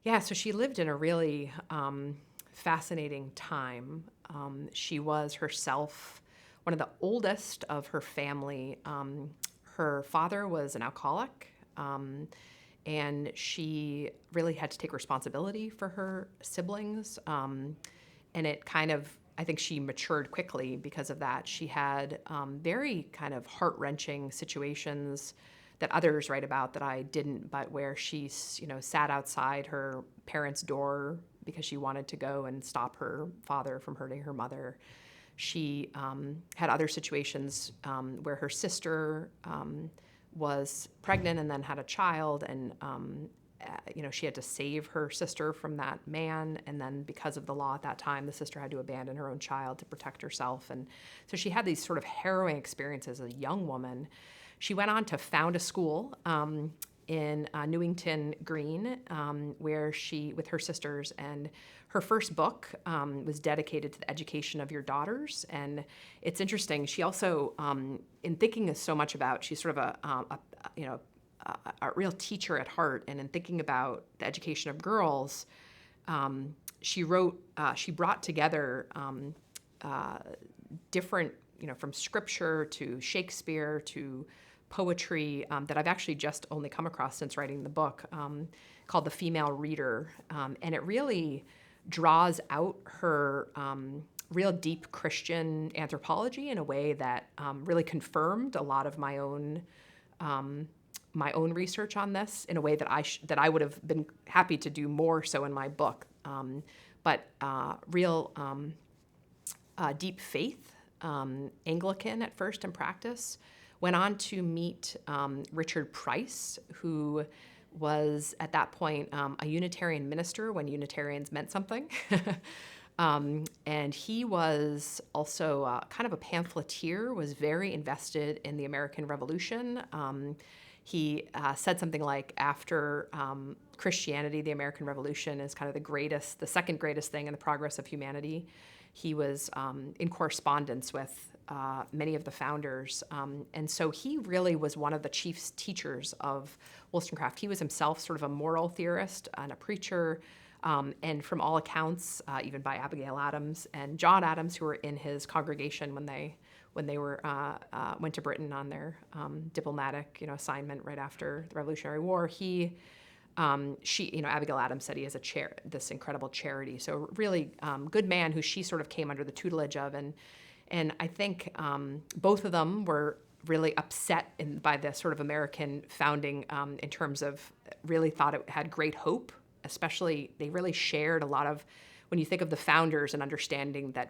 Yeah, so she lived in a really fascinating time. She was herself one of the oldest of her family. Her father was an alcoholic, and she really had to take responsibility for her siblings. And it kind of, I think she matured quickly because of that. She had very kind of heart-wrenching situations that others write about that I didn't, but where she, sat outside her parents' door because she wanted to go and stop her father from hurting her mother. She had other situations where her sister was pregnant and then had a child, and she had to save her sister from that man, and then because of the law at that time, the sister had to abandon her own child to protect herself. And so she had these sort of harrowing experiences as a young woman. She went on to found a school in Newington Green, where she, with her sisters, and her first book was dedicated to the education of your daughters. And it's interesting. She also, in thinking so much about, she's sort of a real teacher at heart, and in thinking about the education of girls, she brought together different, from scripture to Shakespeare to poetry that I've actually just only come across since writing the book, called The Female Reader. And it really draws out her real deep Christian anthropology in a way that really confirmed a lot of my own research on this in a way that I would have been happy to do more so in my book. But real deep faith, Anglican at first in practice. Went on to meet Richard Price, who was at that point a Unitarian minister when Unitarians meant something. And he was also kind of a pamphleteer, was very invested in the American Revolution. He said something like, after Christianity, the American Revolution is kind of the second greatest thing in the progress of humanity. He was in correspondence with many of the founders. And so he really was one of the chief teachers of Wollstonecraft. He was himself sort of a moral theorist and a preacher, and from all accounts, even by Abigail Adams and John Adams, who were in his congregation when they went to Britain on their diplomatic assignment right after the Revolutionary War. Abigail Adams said he has this incredible charity. So really good man who she sort of came under the tutelage of. And I think both of them were really upset by the sort of American founding in terms of really thought it had great hope. Especially, they really shared a lot of, when you think of the founders and understanding that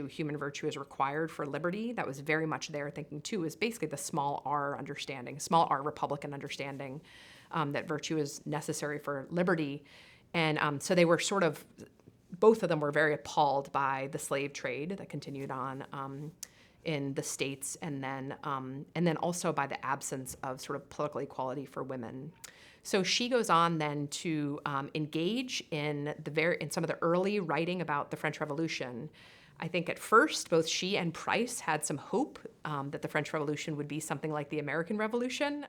human virtue is required for liberty, that was very much their thinking too, is basically the small r Republican understanding that virtue is necessary for liberty. And so they were both of them were very appalled by the slave trade that continued on in the States, and then also by the absence of sort of political equality for women. So she goes on then to engage in some of the early writing about the French Revolution. I think at first both she and Price had some hope that the French Revolution would be something like the American Revolution.